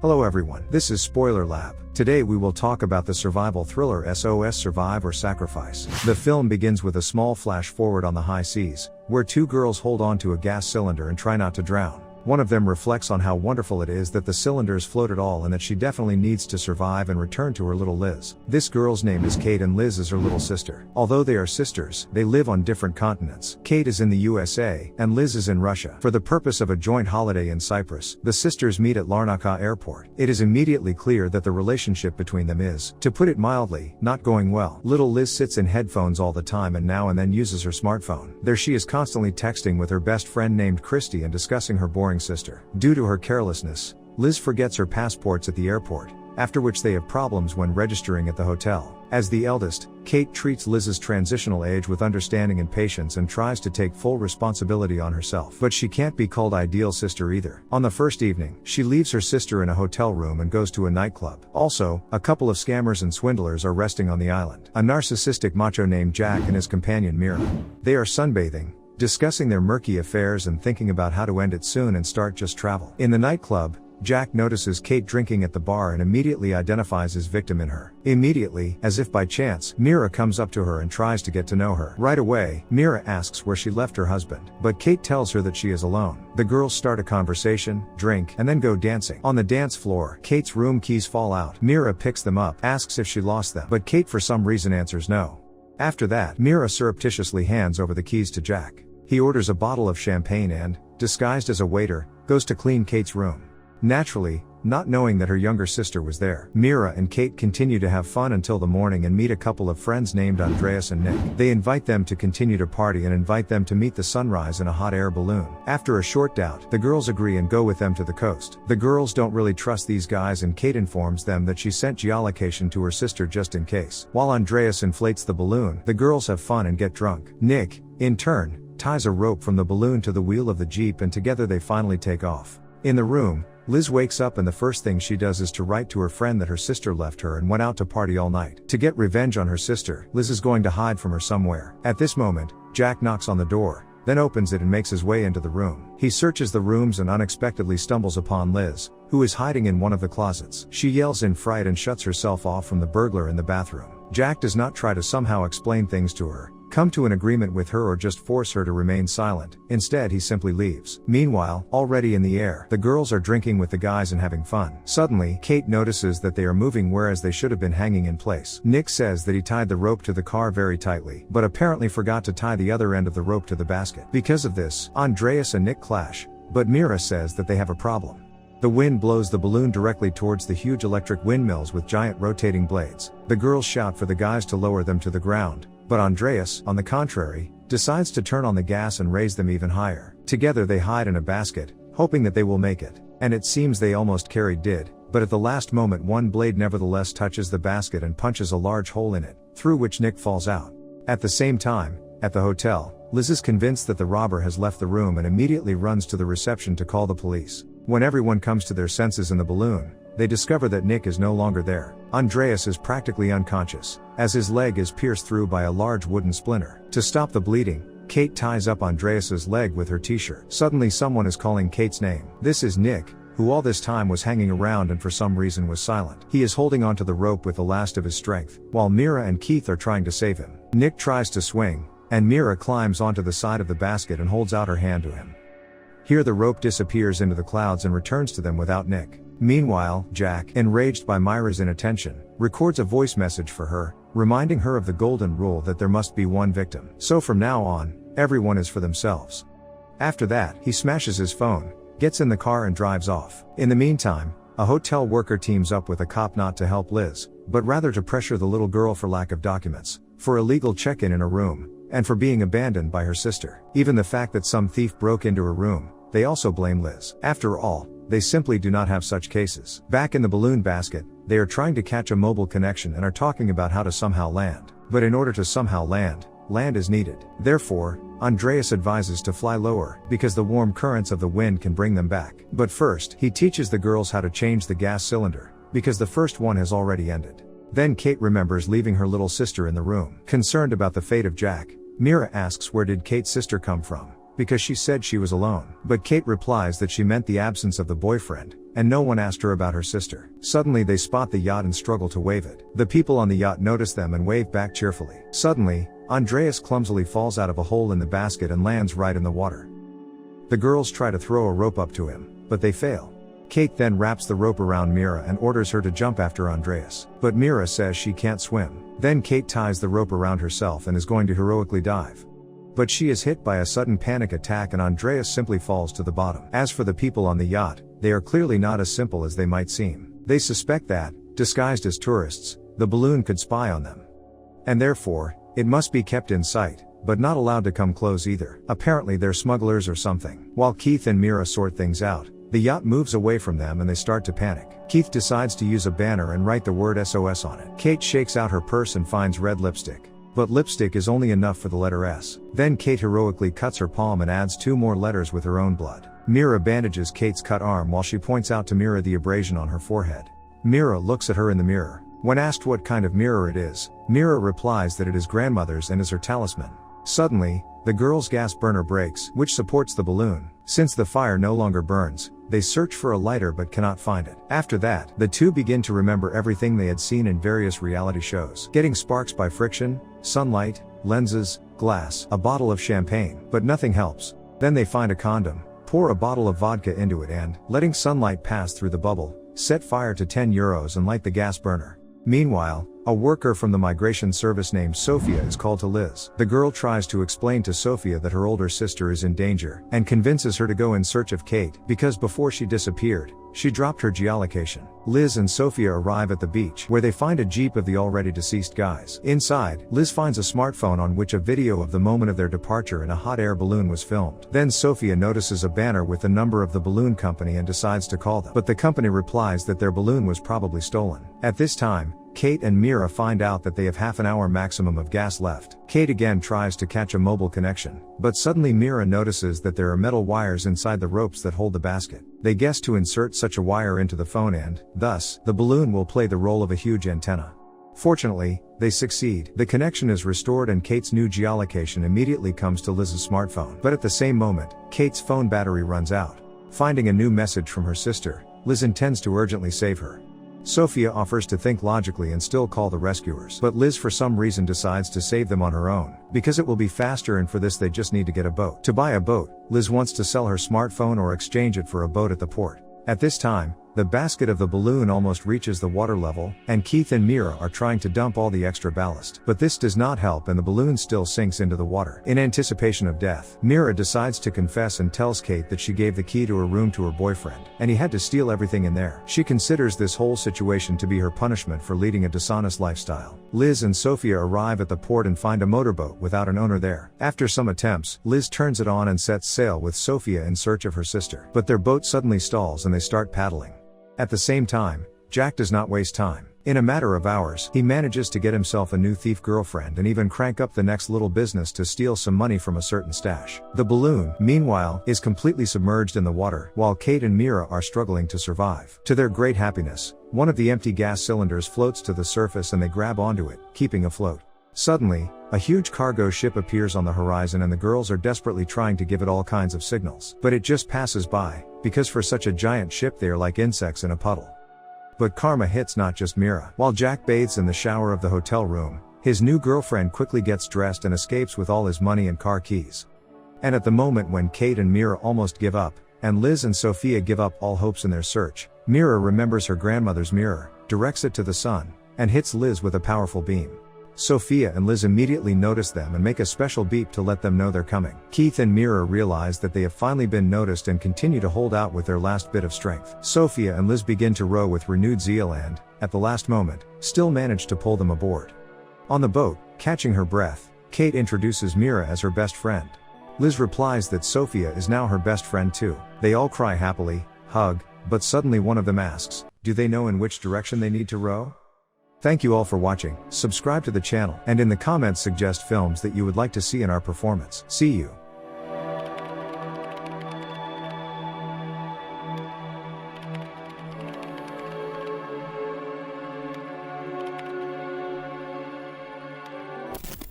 Hello everyone, this is Spoiler Lab. Today we will talk about the survival thriller SOS Survive or Sacrifice. The film begins with a small flash forward on the high seas, where two girls hold on to a gas cylinder and try not to drown. One of them reflects on how wonderful it is that the cylinders float at all and that she definitely needs to survive and return to her little Liz. This girl's name is Kate and Liz is her little sister. Although they are sisters, they live on different continents. Kate is in the USA, and Liz is in Russia. For the purpose of a joint holiday in Cyprus, the sisters meet at Larnaca airport. It is immediately clear that the relationship between them is, to put it mildly, not going well. Little Liz sits in headphones all the time and now and then uses her smartphone. There she is constantly texting with her best friend named Christy and discussing her boring sister. Due to her carelessness, Liz forgets her passports at the airport, after which they have problems when registering at the hotel. As the eldest, Kate treats Liz's transitional age with understanding and patience and tries to take full responsibility on herself. But she can't be called ideal sister either. On the first evening, she leaves her sister in a hotel room and goes to a nightclub. Also, a couple of scammers and swindlers are resting on the island. A narcissistic macho named Jack and his companion Mira. They are sunbathing, discussing their murky affairs and thinking about how to end it soon and start just travel. In the nightclub, Jack notices Kate drinking at the bar and immediately identifies his victim in her. Immediately, as if by chance, Mira comes up to her and tries to get to know her. Right away, Mira asks where she left her husband, but Kate tells her that she is alone. The girls start a conversation, drink, and then go dancing. On the dance floor, Kate's room keys fall out. Mira picks them up, asks if she lost them, but Kate for some reason answers no. After that, Mira surreptitiously hands over the keys to Jack. He orders a bottle of champagne and, disguised as a waiter, goes to clean Kate's room. Naturally, not knowing that her younger sister was there, Mira and Kate continue to have fun until the morning and meet a couple of friends named Andreas and Nick. They invite them to continue to party and invite them to meet the sunrise in a hot air balloon. After a short doubt, the girls agree and go with them to the coast. The girls don't really trust these guys and Kate informs them that she sent geolocation to her sister just in case. While Andreas inflates the balloon, the girls have fun and get drunk. Nick, in turn, ties a rope from the balloon to the wheel of the Jeep and together they finally take off. In the room, Liz wakes up and the first thing she does is to write to her friend that her sister left her and went out to party all night. To get revenge on her sister, Liz is going to hide from her somewhere. At this moment, Jack knocks on the door, then opens it and makes his way into the room. He searches the rooms and unexpectedly stumbles upon Liz, who is hiding in one of the closets. She yells in fright and shuts herself off from the burglar in the bathroom. Jack does not try to somehow explain things to her, come to an agreement with her or just force her to remain silent. Instead he simply leaves. Meanwhile, already in the air, the girls are drinking with the guys and having fun. Suddenly, Kate notices that they are moving whereas they should have been hanging in place. Nick says that he tied the rope to the car very tightly, but apparently forgot to tie the other end of the rope to the basket. Because of this, Andreas and Nick clash, but Mira says that they have a problem. The wind blows the balloon directly towards the huge electric windmills with giant rotating blades. The girls shout for the guys to lower them to the ground, but Andreas, on the contrary, decides to turn on the gas and raise them even higher. Together they hide in a basket, hoping that they will make it. And it seems they almost did, but at the last moment one blade nevertheless touches the basket and punches a large hole in it, through which Nick falls out. At the same time, at the hotel, Liz is convinced that the robber has left the room and immediately runs to the reception to call the police. When everyone comes to their senses in the balloon, they discover that Nick is no longer there. Andreas is practically unconscious, as his leg is pierced through by a large wooden splinter. To stop the bleeding, Kate ties up Andreas's leg with her t-shirt. Suddenly someone is calling Kate's name. This is Nick, who all this time was hanging around and for some reason was silent. He is holding onto the rope with the last of his strength, while Mira and Keith are trying to save him. Nick tries to swing, and Mira climbs onto the side of the basket and holds out her hand to him. Here the rope disappears into the clouds and returns to them without Nick. Meanwhile, Jack, enraged by Mira's inattention, records a voice message for her, reminding her of the golden rule that there must be one victim. So from now on, everyone is for themselves. After that, he smashes his phone, gets in the car and drives off. In the meantime, a hotel worker teams up with a cop not to help Liz, but rather to pressure the little girl for lack of documents, for illegal check-in in a room, and for being abandoned by her sister. Even the fact that some thief broke into her room, they also blame Liz. After all, they simply do not have such cases. Back in the balloon basket, they are trying to catch a mobile connection and are talking about how to somehow land. But in order to somehow land is needed. Therefore, Andreas advises to fly lower, because the warm currents of the wind can bring them back. But first, he teaches the girls how to change the gas cylinder, because the first one has already ended. Then Kate remembers leaving her little sister in the room. Concerned about the fate of Jack, Mira asks where did Kate's sister come from. because she said she was alone. But Kate replies that she meant the absence of the boyfriend, and no one asked her about her sister. Suddenly they spot the yacht and struggle to wave it. The people on the yacht notice them and wave back cheerfully. Suddenly, Andreas clumsily falls out of a hole in the basket and lands right in the water. The girls try to throw a rope up to him, but they fail. Kate then wraps the rope around Mira and orders her to jump after Andreas. But Mira says she can't swim. Then Kate ties the rope around herself and is going to heroically dive. But she is hit by a sudden panic attack and Andreas simply falls to the bottom. As for the people on the yacht, they are clearly not as simple as they might seem. They suspect that, disguised as tourists, the balloon could spy on them. And therefore, it must be kept in sight, but not allowed to come close either. Apparently they're smugglers or something. While Keith and Mira sort things out, the yacht moves away from them and they start to panic. Keith decides to use a banner and write the word SOS on it. Kate shakes out her purse and finds red lipstick. But lipstick is only enough for the letter S. Then Kate heroically cuts her palm and adds 2 more letters with her own blood. Mira bandages Kate's cut arm while she points out to Mira the abrasion on her forehead. Mira looks at her in the mirror. When asked what kind of mirror it is, Mira replies that it is grandmother's and is her talisman. Suddenly, the girl's gas burner breaks, which supports the balloon. Since the fire no longer burns, they search for a lighter but cannot find it. After that, the two begin to remember everything they had seen in various reality shows. Getting sparks by friction, sunlight, lenses, glass, a bottle of champagne. But nothing helps. Then they find a condom, pour a bottle of vodka into it and, letting sunlight pass through the bubble, set fire to €10 and light the gas burner. Meanwhile, a worker from the migration service named Sophia is called to Liz. The girl tries to explain to Sophia that her older sister is in danger, and convinces her to go in search of Kate, because before she disappeared, she dropped her geolocation. Liz and Sophia arrive at the beach, where they find a jeep of the already deceased guys. Inside, Liz finds a smartphone on which a video of the moment of their departure in a hot air balloon was filmed. Then Sophia notices a banner with the number of the balloon company and decides to call them. But the company replies that their balloon was probably stolen. At this time, Kate and Mira find out that they have half an hour maximum of gas left. Kate again tries to catch a mobile connection, but suddenly Mira notices that there are metal wires inside the ropes that hold the basket. They guess to insert such a wire into the phone and, thus, the balloon will play the role of a huge antenna. Fortunately, they succeed. The connection is restored and Kate's new geolocation immediately comes to Liz's smartphone. But at the same moment, Kate's phone battery runs out. Finding a new message from her sister, Liz intends to urgently save her. Sophia offers to think logically and still call the rescuers. But Liz for some reason decides to save them on her own, because it will be faster and for this they just need to get a boat. To buy a boat, Liz wants to sell her smartphone or exchange it for a boat at the port. At this time, the basket of the balloon almost reaches the water level, and Keith and Mira are trying to dump all the extra ballast. But this does not help and the balloon still sinks into the water. In anticipation of death, Mira decides to confess and tells Kate that she gave the key to her room to her boyfriend, and he had to steal everything in there. She considers this whole situation to be her punishment for leading a dishonest lifestyle. Liz and Sophia arrive at the port and find a motorboat without an owner there. After some attempts, Liz turns it on and sets sail with Sophia in search of her sister. But their boat suddenly stalls and they start paddling. At the same time, Jack does not waste time. In a matter of hours, he manages to get himself a new thief girlfriend and even crank up the next little business to steal some money from a certain stash. The balloon, meanwhile, is completely submerged in the water, while Kate and Mira are struggling to survive. To their great happiness, one of the empty gas cylinders floats to the surface and they grab onto it, keeping afloat. Suddenly, a huge cargo ship appears on the horizon and the girls are desperately trying to give it all kinds of signals. But it just passes by, because for such a giant ship they are like insects in a puddle. But karma hits not just Mira. While Jack bathes in the shower of the hotel room, his new girlfriend quickly gets dressed and escapes with all his money and car keys. And at the moment when Kate and Mira almost give up, and Liz and Sophia give up all hopes in their search, Mira remembers her grandmother's mirror, directs it to the sun, and hits Liz with a powerful beam. Sophia and Liz immediately notice them and make a special beep to let them know they're coming. Keith and Mira realize that they have finally been noticed and continue to hold out with their last bit of strength. Sophia and Liz begin to row with renewed zeal and, at the last moment, still manage to pull them aboard. On the boat, catching her breath, Kate introduces Mira as her best friend. Liz replies that Sophia is now her best friend too. They all cry happily, hug, but suddenly one of them asks, do they know in which direction they need to row? Thank you all for watching, subscribe to the channel, and in the comments suggest films that you would like to see in our performance. See you.